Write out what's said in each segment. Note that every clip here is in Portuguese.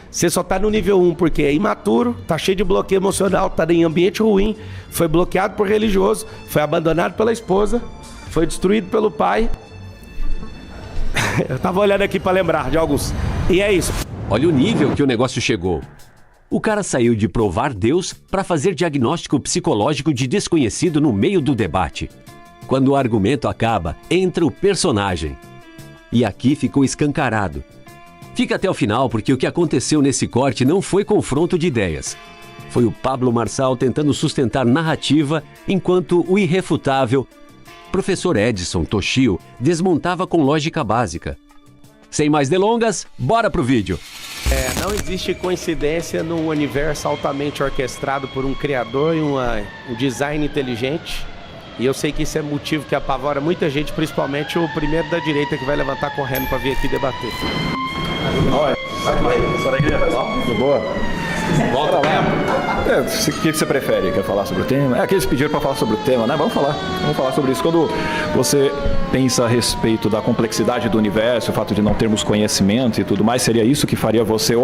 Você só tá no nível 1 porque é imaturo, tá cheio de bloqueio emocional, tá em ambiente ruim, foi bloqueado por religioso, foi abandonado pela esposa, foi destruído pelo pai. Eu tava olhando aqui pra lembrar de alguns. E é isso. Olha o nível que o negócio chegou. O cara saiu de provar Deus para fazer diagnóstico psicológico de desconhecido no meio do debate. Quando o argumento acaba, entra o personagem. E aqui ficou escancarado. Fica até o final porque o que aconteceu nesse corte não foi confronto de ideias. Foi o Pablo Marçal tentando sustentar narrativa enquanto o irrefutável professor Edson Toshio desmontava com lógica básica. Sem mais delongas, bora pro vídeo. Não existe coincidência num universo altamente orquestrado por um criador e um design inteligente. E eu sei que isso é motivo que apavora muita gente, principalmente o primeiro da direita que vai levantar correndo para vir aqui debater. Olha, sai daqui, tudo boa? Volta lá. O que você prefere? Quer falar sobre o tema? É que eles pediram para falar sobre o tema, né? Vamos falar sobre isso. Quando você pensa a respeito da complexidade do universo, o fato de não termos conhecimento e tudo mais, seria isso que faria você,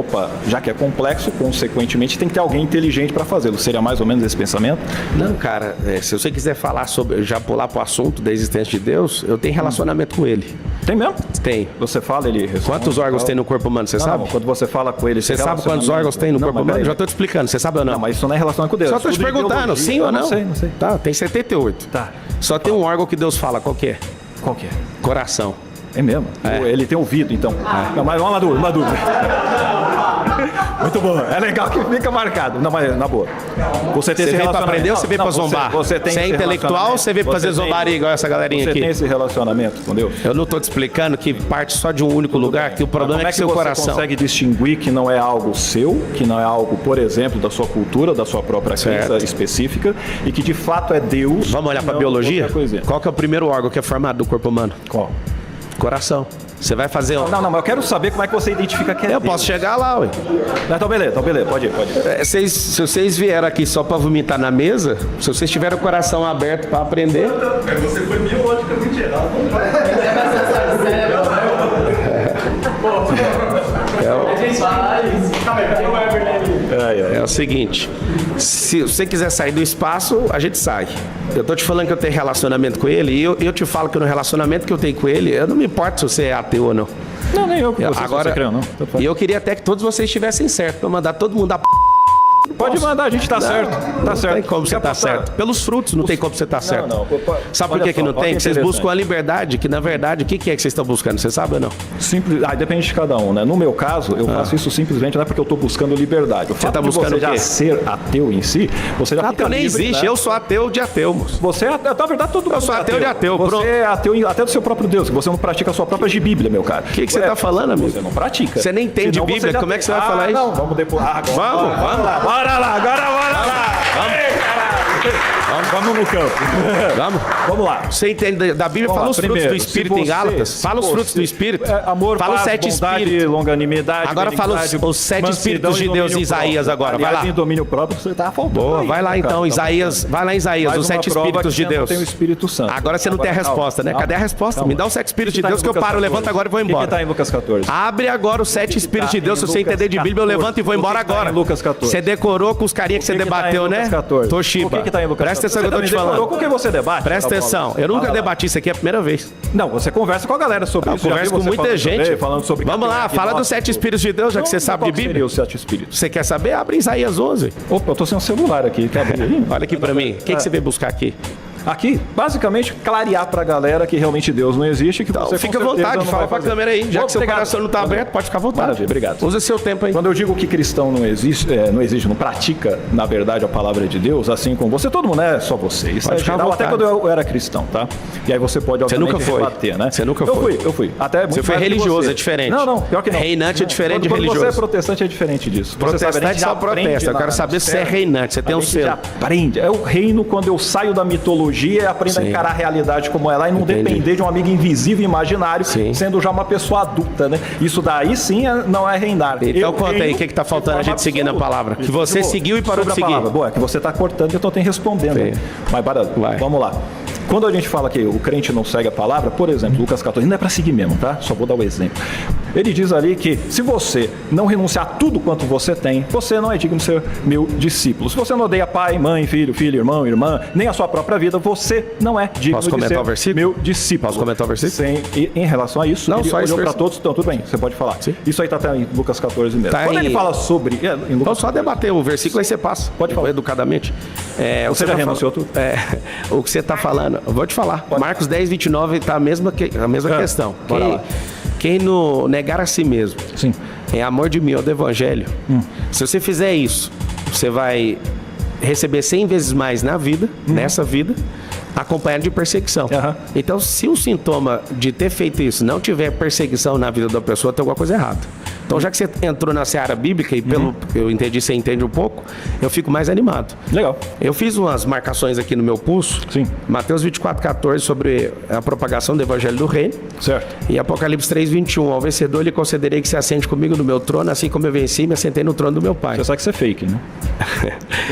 já que é complexo, consequentemente tem que ter alguém inteligente para fazê-lo. Seria mais ou menos esse pensamento? Não, cara, se você quiser falar sobre, já pular pro assunto da existência de Deus, eu tenho relacionamento com ele. Tem mesmo? Tem. Você fala, ele responde. Quantos órgãos tem no corpo humano, você sabe? Não, quando você fala com ele... Você sabe quantos órgãos tem no corpo humano? Já tô te explicando, você sabe ou não? Não, mas isso não é relacionado com Deus. Só tô te perguntando, sim ou não? Não sei. Tá, tem 78. Tá. Só tem um órgão que Deus fala, qual que é? Qual que é? Coração. É mesmo? É. Ele tem ouvido, então. Não, mas uma dúvida. Muito bom. É legal que fica marcado. Não, mas na boa. Você tem esse veio relacionamento. Pra aprender ou você veio pra zombar? Você é intelectual ou você veio pra fazer zombaria igual essa galerinha aqui? Você tem esse relacionamento com Deus? Eu não tô te explicando que parte só de um único lugar, que o problema é que seu coração... Como é que você consegue distinguir que não é algo seu, que não é algo, por exemplo, da sua cultura, da sua própria crença específica, e que de fato é Deus? Vamos olhar pra biologia? Qual que é o primeiro órgão que é formado do corpo humano? Qual? Coração. Você vai fazer... Não, mas eu quero saber como é que você identifica que é Eu Deus. posso chegar lá, ué. Então beleza, pode ir. Se vocês vieram aqui só pra vomitar na mesa, se vocês tiverem o coração aberto pra aprender... Você foi biologicamente errado. É o seguinte, se você quiser sair do espaço, a gente sai. Eu tô te falando que eu tenho relacionamento com ele, e eu te falo que no relacionamento que eu tenho com ele, eu não me importo se você é ateu ou não. Não, nem eu com você, agora, você crê ou não. E eu queria até que todos vocês estivessem certos, pra mandar todo mundo a Pode mandar, a gente tá certo. Tá certo. Não tem como você tá certo. Pelos frutos não tem como você tá certo. Não. Sabe por que não tem? Que vocês buscam a liberdade, que na verdade, o que é que vocês estão buscando? Você sabe ou não? Simples. Depende de cada um, né? No meu caso, eu faço isso simplesmente não é porque eu tô buscando liberdade. O fato tá buscando de você já ser ateu em si, você já ateu nem existe, né? Eu sou ateu de ateu, moço. Você é ateu, na verdade, todo mundo. Eu sou ateu de ateu. Você é ateu até do seu próprio Deus, que você não pratica a sua própria Bíblia, meu cara. O que você tá falando, amigo? Você não pratica. Você nem entende Bíblia, como é que você vai falar isso? Não, vamos depois. Vamos lá. Bora lá, agora bora lá. Vamos no campo. Vamos lá. Você entende da Bíblia? Fala os frutos do Espírito em Gálatas. Fala os frutos do Espírito. Amor, fala os paz, 7 bondade, espíritos. longanimidade. Agora fala os 7 espíritos de Deus em Isaías agora. Vai lá. Em domínio próprio você tá faltando. Boa, vai lá então, Isaías. Vai lá em Isaías, os 7 espíritos de Deus. Tem o Espírito Santo. Agora você não tem a resposta, né? Cadê a resposta? Me dá os 7 espíritos de Deus que eu paro, levanto agora e vou embora. O que tá em Lucas 14? Abre agora os 7 espíritos de Deus. Se você entender de Bíblia, eu levanto e vou embora agora. Lucas 14. Você decorou com os carinhas que você debateu, né? Toshiba. O que tá em Lucas 14? Presta atenção que eu tô te falando. Com quem você debate? Presta atenção. Eu nunca debati isso aqui, é a primeira vez. Não, você conversa com a galera sobre isso. Eu converso com muita gente. Falando sobre Vamos lá, fala dos 7 espíritos de Deus, já que você sabe de Bíblia. Os 7 espíritos. Você quer saber? Abre Isaías 11. Opa, eu tô sem um celular aqui. Quer abrir aí? Olha aqui pra mim. O que você veio buscar aqui? Aqui, basicamente, clarear pra galera que realmente Deus não existe. Que então, você fica à vontade, fala pra câmera aí. Já que seu coração não tá aberto, pode ficar à vontade. Maravilha, obrigado. Usa seu tempo aí. Quando eu digo que cristão não existe, não pratica, na verdade, a palavra de Deus, assim como você, todo mundo é só você. Isso pode é geral, até quando eu era cristão, tá? E aí você pode, obviamente, rebater, né? Você nunca foi. Eu fui. Até você foi religioso, é diferente. Não, pior que não. Reinante é diferente de religioso. Quando você é protestante, é diferente disso. Protestante só protesta. Eu quero saber se você é reinante, você tem um selo. Aprende. É o reino quando eu saio da mitologia e aprendo a encarar a realidade como ela e não depender de um amigo invisível e imaginário, sendo já uma pessoa adulta, né? Isso daí sim não é reinar. Então conta aí, o que tá faltando a gente seguir na palavra? Que você seguiu e parou de seguir. Boa, que você tá cortando e eu tô te respondendo. Mas vamos lá. Quando a gente fala que o crente não segue a palavra, por exemplo, Lucas 14, não é para seguir mesmo, tá? Só vou dar o exemplo. Ele diz ali que se você não renunciar a tudo quanto você tem, você não é digno de ser meu discípulo. Se você não odeia pai, mãe, filho, irmão, irmã, nem a sua própria vida, você não é digno de ser o versículo? meu discípulo. Posso comentar o versículo? E em relação a isso, não, ele só olhou para todos, então tudo bem, você pode falar. Sim. Isso aí está até em Lucas 14 mesmo. Tá. Quando ele fala sobre... Então só debater o versículo, aí você passa. Pode falar. Educadamente. Você já renunciou tudo? O que você está falando, eu vou te falar. Pode. Marcos 10, 29 está a mesma questão. Quem não negar a si mesmo, sim, em amor de mim ou do evangelho, se você fizer isso, você vai receber 100 vezes mais na vida, nessa vida, acompanhado de perseguição. Então, se o sintoma de ter feito isso não tiver perseguição na vida da pessoa, tem alguma coisa errada. Então, já que você entrou na seara bíblica e pelo que eu entendi, você entende um pouco, eu fico mais animado. Legal. Eu fiz umas marcações aqui no meu pulso. Sim. Mateus 24:14 sobre a propagação do evangelho do reino. Certo. E Apocalipse 3:21, ao vencedor lhe concederei que se assente comigo no meu trono, assim como eu venci e me assentei no trono do meu pai. Você sabe que isso é fake, né?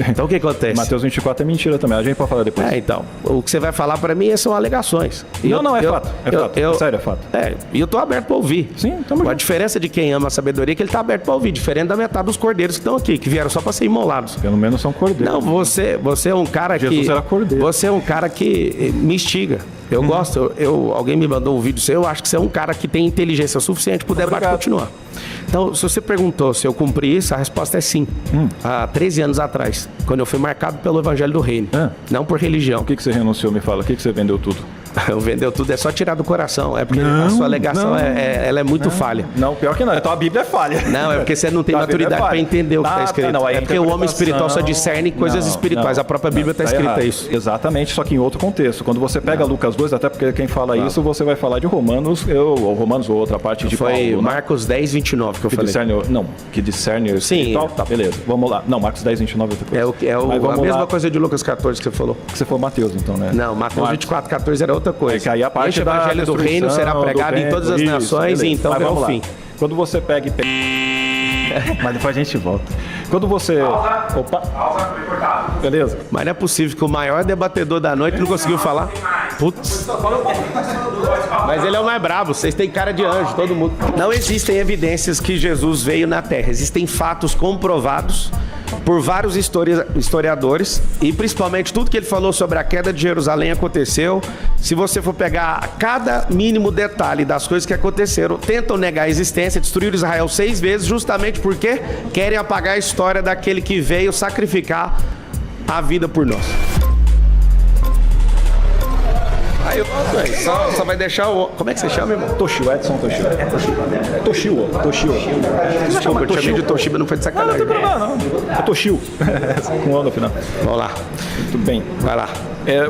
Então o que acontece? Mateus 24 é mentira também, a gente pode falar depois. Então, o que você vai falar pra mim são alegações. E Não, é fato. É fato. Sério, é fato. E eu tô aberto pra ouvir. Sim, tamo A junto. diferença de quem ama a sabedoria é que ele tá aberto pra ouvir, diferente da metade dos cordeiros que estão aqui, que vieram só pra ser imolados. Pelo menos são cordeiros. Não, você é um cara Jesus era cordeiro. Você é um cara que me instiga. Eu gosto, alguém me mandou um vídeo seu, eu acho que você é um cara que tem inteligência suficiente para o debate continuar. Então, se você perguntou se eu cumpri isso, a resposta é sim. Há 13 anos atrás, quando eu fui marcado pelo Evangelho do Reino, não por religião. O que você renunciou, me fala? O que você vendeu tudo? Vendeu tudo, é só tirar do coração. É porque a sua alegação ela é muito falha. Não, pior que não. Então a Bíblia é falha. Não, é porque você não tem maturidade para entender o que está escrito. Não, é porque o homem espiritual só discerne coisas espirituais. A própria Bíblia está escrita isso. Exatamente, só que em outro contexto. Quando você pega Lucas 2, até porque quem fala isso, você vai falar de Romanos, ou outra parte de Foi Paulo. Marcos 10, 29 que eu falei. Que discerne o espiritual. Tá, beleza. Vamos lá. Não, Marcos 10, 29 é outra coisa. A mesma coisa de Lucas 14 que você falou. Que você for Mateus, então, né? Não, Mateus 24, 14 era outra coisa. É que aí a parte este evangelho do reino será pregado em todas as nações e então virá o fim. Quando você pega e... Mas depois a gente volta. Quando você... Opa! Beleza? Mas não é possível que o maior debatedor da noite não conseguiu falar. Putz. Mas ele é o mais brabo, vocês têm cara de anjo, todo mundo. Não existem evidências que Jesus veio na Terra. Existem fatos comprovados por vários historiadores e principalmente tudo que ele falou sobre a queda de Jerusalém aconteceu. Se você for pegar cada mínimo detalhe das coisas que aconteceram, tentam negar a existência, destruíram Israel 6 vezes justamente porque querem apagar a história daquele que veio sacrificar a vida por nós. Aí eu só vai deixar o... Como é que você chama, irmão? Toshio, Edson Toshio. Toshio. Desculpa, eu te chamei de Toshiba, não foi de sacanagem. Não tem problema, não. É Toshio. Com O no final. Vamos lá. Muito bem. Vai lá.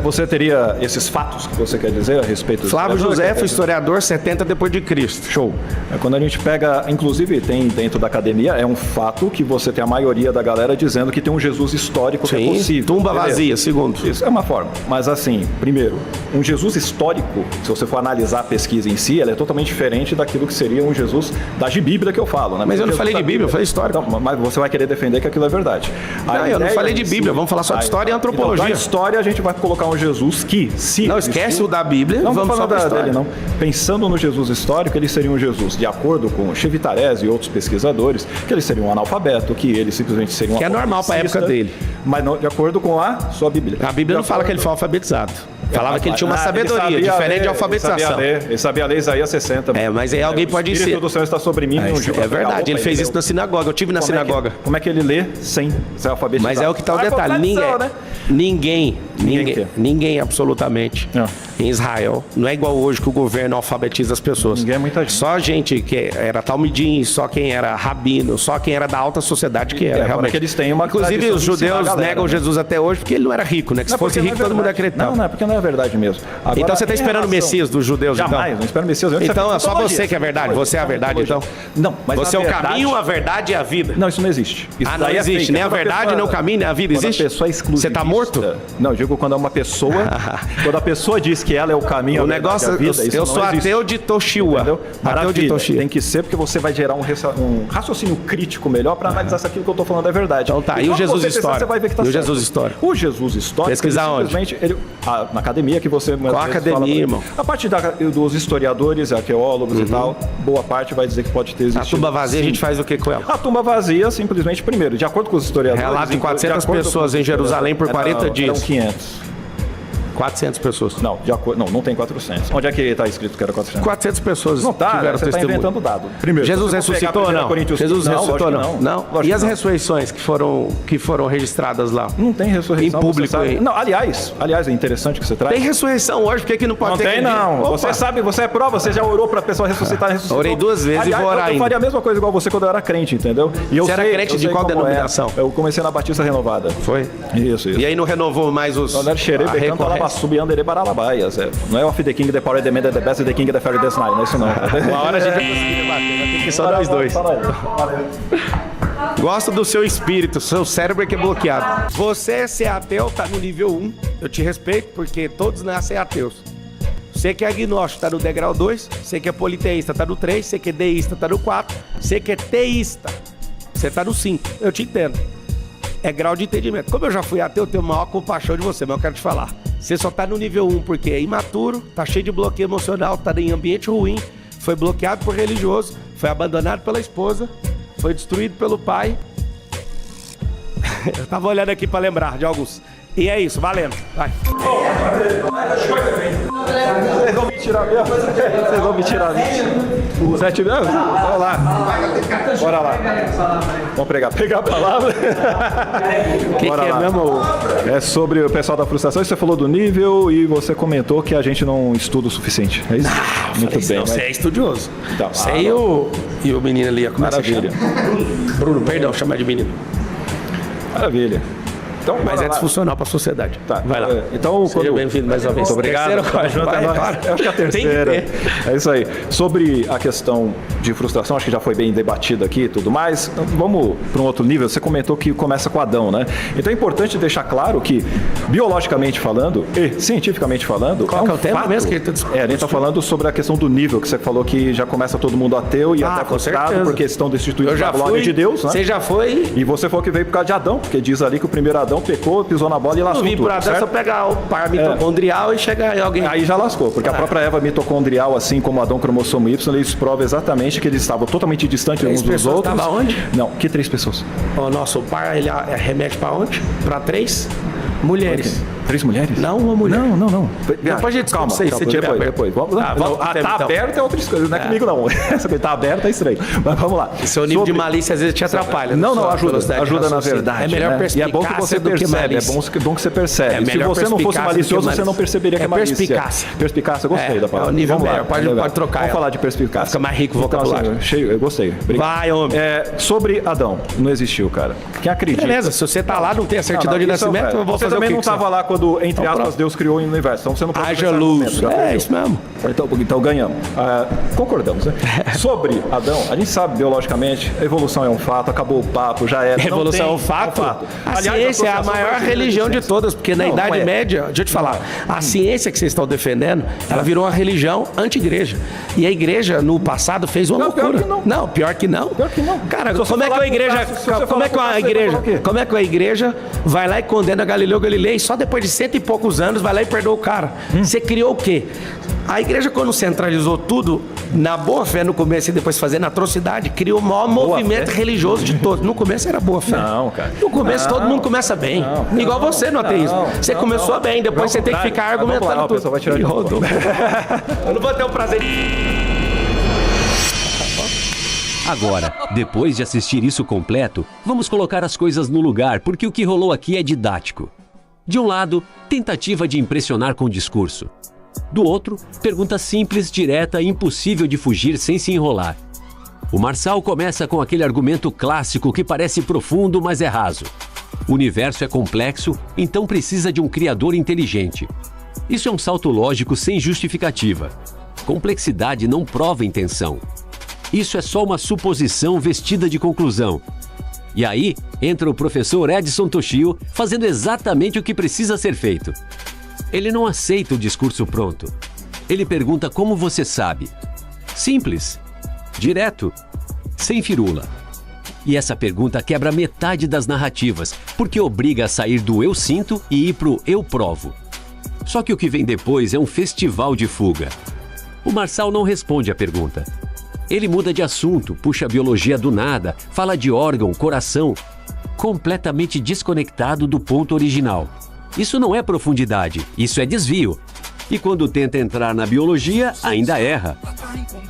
Você teria esses fatos que você quer dizer a respeito... Flávio Josefo, historiador, 70 depois de Cristo. Show. Quando a gente pega, inclusive tem dentro da academia, é um fato que você tem a maioria da galera dizendo que tem um Jesus histórico que é possível. Tumba vazia, segundo. Isso é uma forma. Mas assim, primeiro, um Jesus histórico, se você for analisar a pesquisa em si, ela é totalmente diferente daquilo que seria um Jesus da Bíblia que eu falo, né? Mas eu não falei de Bíblia, eu falei história. Então, mas você vai querer defender que aquilo é verdade. Não, eu não falei de Bíblia, vamos falar só de história e antropologia. Então, da história a gente vai colocar um Jesus que, se... Não, esquece o da Bíblia, não vamos só da história. Dele, não. Pensando no Jesus histórico, ele seria um Jesus, de acordo com Chevitarese e outros pesquisadores, que ele seria um analfabeto, que ele simplesmente seria um que é normal para a época dele. Mas não, de acordo com a sua Bíblia. A Bíblia não fala que ele foi alfabetizado. Falava que ele tinha uma sabedoria, diferente de alfabetização. Ele sabia ler Isaías 60. Mas aí alguém pode ser. O Espírito do Senhor está sobre mim. É verdade, ele fez isso na sinagoga. Eu tive na sinagoga. Como é que ele lê sem ser alfabetizado? Mas é o que está o detalhe. Ninguém absolutamente em Israel. Não é igual hoje que o governo alfabetiza as pessoas. Ninguém é muita gente. Só gente que era talmidim, só quem era rabino, só quem era da alta sociedade que era. Realmente. Que eles têm uma Inclusive os judeus negam Jesus até hoje porque ele não era rico, né? Que se fosse rico todo mundo acreditava. Não, porque não é verdade mesmo. Agora, então você está esperando o Messias dos judeus, Jamais, não espero o Messias. Então é só você que é verdade. Você é a verdade, então? Não, mas você é o caminho, a verdade e a vida. Não, isso não existe. Isso não existe. Nem a verdade, nem o caminho, nem a vida existe? Quando a pessoa é exclusivista. Você está morto? Não, eu digo quando é uma pessoa... quando a pessoa diz que ela é o caminho, o negócio, eu sou ateu de Toshiwa. Ateu de Toshiwa. Tem que ser porque você vai gerar um raciocínio crítico melhor para analisar se aquilo que eu estou falando é verdade. Então tá, e o Jesus histórico? Você vai ver que tá certo. Jesus histórico? O Jesus histórico... Pesquisar onde? na academia que você... Qual a academia, irmão? A parte dos historiadores, arqueólogos e tal, boa parte vai dizer que pode ter existido. A tumba vazia, sim. A gente faz o que com ela? A tumba vazia, simplesmente, primeiro, de acordo com os historiadores... Relato de 400 pessoas em Jerusalém por 40 dias. Eram 500. 400 pessoas. Não, não tem 400. Onde é que está escrito que era 400? 400 pessoas não tá, tiveram você está inventando dado. Primeiro, Jesus ressuscitou ou não? Jesus ressuscitou não? E as não. ressurreições que foram registradas lá? Não tem ressurreição. Em público aí. Não, aliás, é interessante que você traz. Tem ressurreição hoje, por que não pode ter? Não tem, não. Opa. Você sabe, você é prova, você já orou para a pessoa ressuscitar, ressuscitou. Orei 2 vezes e vou orar ainda. Eu faria a mesma coisa igual você quando eu era crente, entendeu? E você era crente de qual denominação? Eu comecei na Batista Renovada. Foi? Isso. E aí não renovou mais os... Não era xerê, becando, alabaçubi, andere, baralabaias. Não é Off the King, the Power, the Man, the Best, the King, the Fairy, the Snide. Não é isso não. Uma hora a gente vai conseguir debater, vai ter que só nós dois. Gosto do seu espírito, seu cérebro é que é bloqueado. Você ser ateu tá no nível 1. Eu te respeito porque todos nascem ateus. Você que é agnóstico tá no degrau 2. Você que é politeísta tá no 3. Você que é deísta tá no 4. Você que é teísta, você tá no 5. Eu te entendo. É grau de entendimento. Como eu já fui ateu, eu tenho maior compaixão de você, mas eu quero te falar. Você só tá no nível 1 porque é imaturo, tá cheio de bloqueio emocional, tá em ambiente ruim, foi bloqueado por religioso, foi abandonado pela esposa, foi destruído pelo pai. Eu tava olhando aqui pra lembrar de alguns. E é isso, valendo. Vai. Vocês vão me tirar mesmo? Vocês vão me tirar mesmo? 7 mesmo? Bora lá. Bora lá. Vamos pegar a palavra. Que é mesmo? É sobre o pessoal da frustração. Você falou do nível e você comentou que a gente não estuda o suficiente. É isso? Muito bem. Não, você é estudioso. Então, você e o menino ali. Maravilha. Bruno, perdão, chamar de menino. Maravilha. Então, mas é disfuncional para a sociedade. Tá. Vai lá. Então, seja bem-vindo mais uma vez. Muito obrigado. Eu acho que a terceira. É isso aí. Sobre a questão de frustração, acho que já foi bem debatida aqui e tudo mais. Vamos para um outro nível. Você comentou que começa com Adão, né? Então é importante deixar claro que, biologicamente falando e cientificamente falando... Qual é o tema mesmo que ele está discutindo? A gente está falando sobre a questão do nível, que você falou que já começa todo mundo ateu e até frustrado, porque estão destituídos da glória de Deus, né? Você já foi... E você foi que veio por causa de Adão, porque diz ali que o primeiro Adão pecou, pisou na bola e lascou tudo. Não vim por pegar o par mitocondrial e chegar em alguém. Aí já lascou, porque a própria Eva mitocondrial, assim como Adão cromossomo Y, eles provam exatamente que eles estavam totalmente distantes uns dos outros. Estava onde? Não, que 3 pessoas? O nosso par, ele remete para onde? Para 3 mulheres. Okay. 3 mulheres? Não, uma mulher. Não. Depois a gente calma, se depois. Tá aberto é outra coisa, não é comigo não. Essa coisa tá aberta é estranho. Mas vamos lá. Seu nível de malícia às vezes te atrapalha. Não, ajuda na verdade. É melhor perspicácia. E é bom que você percebe, é bom que você percebe. Se você não fosse malicioso, você não perceberia que é malícia. Perspicácia, gostei da palavra. É o nível melhor, pode trocar. Vamos falar de perspicácia. Fica mais rico o vocabulário. Eu gostei. Vai, homem. Sobre Adão, não existiu, cara. Quem acredita? Beleza, se você tá lá, não tem a certidão de nascimento, eu vou fazer o que você também não estava lá quando, entre aspas, Deus criou o universo. Então você não pode haja luz. É isso mesmo. Então ganhamos. Concordamos, né? Sobre Adão, a gente sabe biologicamente, a evolução é um fato, acabou o papo, já era. Evolução é um fato? A ciência é a maior religião de todas, porque na Idade Média, deixa eu te falar, a ciência que vocês estão defendendo, ela virou uma religião anti-igreja. E a igreja, no passado, fez uma loucura. Não, pior que não. Cara, como é que a igreja... Como é que a igreja vai lá e condena Galileu Galilei só depois de 100 e poucos anos, vai lá e perdoa o cara? Você criou o quê? A igreja, quando centralizou tudo na boa fé no começo e depois fazendo atrocidade, criou o maior movimento religioso de todos. No começo era boa fé. Não, cara. No começo todo mundo começa bem. Igual você no ateísmo. Você começou bem, depois você tem que ficar argumentando tudo. Vai tirar de rodou. Eu não vou ter o prazer. Agora, depois de assistir isso completo, vamos colocar as coisas no lugar, porque o que rolou aqui é didático. De um lado, tentativa de impressionar com o discurso. Do outro, pergunta simples, direta e impossível de fugir sem se enrolar. O Marçal começa com aquele argumento clássico que parece profundo, mas é raso. O universo é complexo, então precisa de um criador inteligente. Isso é um salto lógico sem justificativa. Complexidade não prova intenção. Isso é só uma suposição vestida de conclusão. E aí, entra o professor Edson Toshio fazendo exatamente o que precisa ser feito. Ele não aceita o discurso pronto. Ele pergunta como você sabe. Simples, direto, sem firula. E essa pergunta quebra metade das narrativas, porque obriga a sair do eu sinto e ir pro eu provo. Só que o que vem depois é um festival de fuga. O Marçal não responde à pergunta. Ele muda de assunto, puxa a biologia do nada, fala de órgão, coração, completamente desconectado do ponto original. Isso não é profundidade, isso é desvio. E quando tenta entrar na biologia, ainda erra.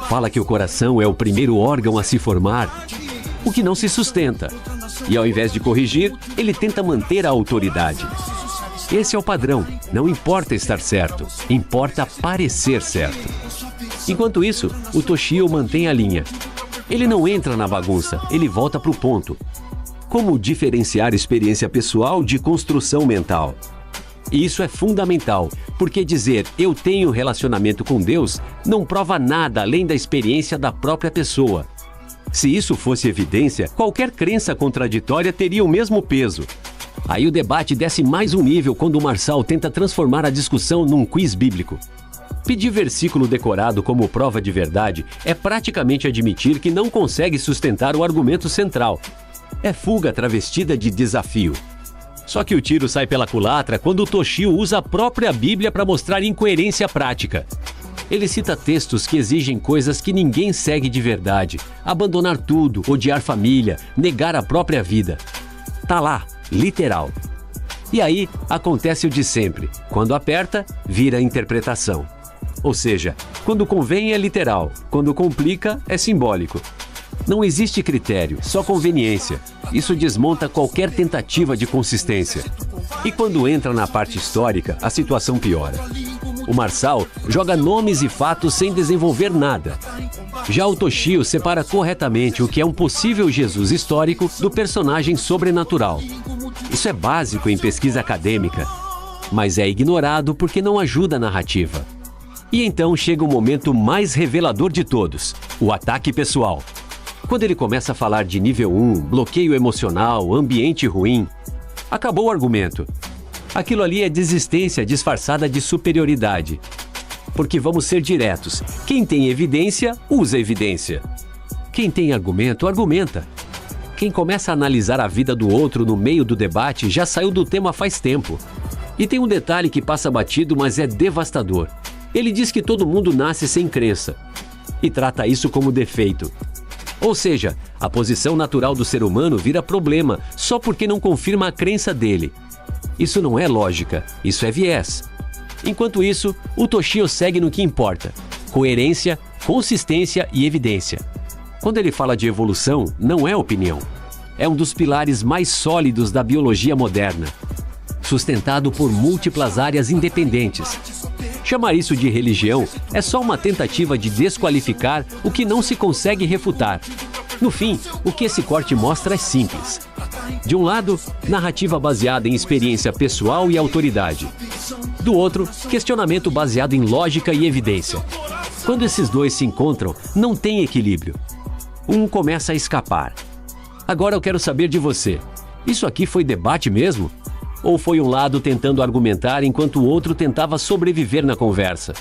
Fala que o coração é o primeiro órgão a se formar, o que não se sustenta. E ao invés de corrigir, ele tenta manter a autoridade. Esse é o padrão. Não importa estar certo, importa parecer certo. Enquanto isso, o Toshio mantém a linha. Ele não entra na bagunça, ele volta para o ponto. Como diferenciar experiência pessoal de construção mental? E isso é fundamental, porque dizer eu tenho relacionamento com Deus não prova nada além da experiência da própria pessoa. Se isso fosse evidência, qualquer crença contraditória teria o mesmo peso. Aí o debate desce mais um nível quando o Marçal tenta transformar a discussão num quiz bíblico. Pedir versículo decorado como prova de verdade é praticamente admitir que não consegue sustentar o argumento central. É fuga travestida de desafio. Só que o tiro sai pela culatra quando o Toshio usa a própria Bíblia para mostrar incoerência prática. Ele cita textos que exigem coisas que ninguém segue de verdade. Abandonar tudo, odiar família, negar a própria vida. Tá lá, literal. E aí acontece o de sempre. Quando aperta, vira interpretação. Ou seja, quando convém é literal, quando complica é simbólico. Não existe critério, só conveniência. Isso desmonta qualquer tentativa de consistência. E quando entra na parte histórica, a situação piora. O Marçal joga nomes e fatos sem desenvolver nada. Já o Toshio separa corretamente o que é um possível Jesus histórico do personagem sobrenatural. Isso é básico em pesquisa acadêmica, mas é ignorado porque não ajuda a narrativa. E então chega o momento mais revelador de todos, o ataque pessoal. Quando ele começa a falar de nível 1, bloqueio emocional, ambiente ruim, acabou o argumento. Aquilo ali é desistência disfarçada de superioridade. Porque vamos ser diretos, quem tem evidência, usa evidência. Quem tem argumento, argumenta. Quem começa a analisar a vida do outro no meio do debate já saiu do tema faz tempo. E tem um detalhe que passa batido, mas é devastador. Ele diz que todo mundo nasce sem crença e trata isso como defeito. Ou seja, a posição natural do ser humano vira problema só porque não confirma a crença dele. Isso não é lógica, isso é viés. Enquanto isso, o Toshio segue no que importa: coerência, consistência e evidência. Quando ele fala de evolução, não é opinião. É um dos pilares mais sólidos da biologia moderna, sustentado por múltiplas áreas independentes. Chamar isso de religião é só uma tentativa de desqualificar o que não se consegue refutar. No fim, o que esse corte mostra é simples. De um lado, narrativa baseada em experiência pessoal e autoridade. Do outro, questionamento baseado em lógica e evidência. Quando esses dois se encontram, não tem equilíbrio. Um começa a escapar. Agora eu quero saber de você. Isso aqui foi debate mesmo? Ou foi um lado tentando argumentar enquanto o outro tentava sobreviver na conversa?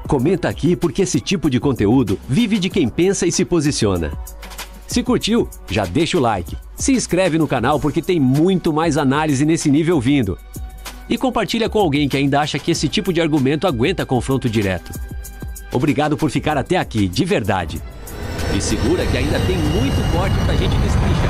Comenta aqui porque esse tipo de conteúdo vive de quem pensa e se posiciona. Se curtiu, já deixa o like. Se inscreve no canal porque tem muito mais análise nesse nível vindo. E compartilha com alguém que ainda acha que esse tipo de argumento aguenta confronto direto. Obrigado por ficar até aqui, de verdade. E segura que ainda tem muito corte pra gente destrinchar.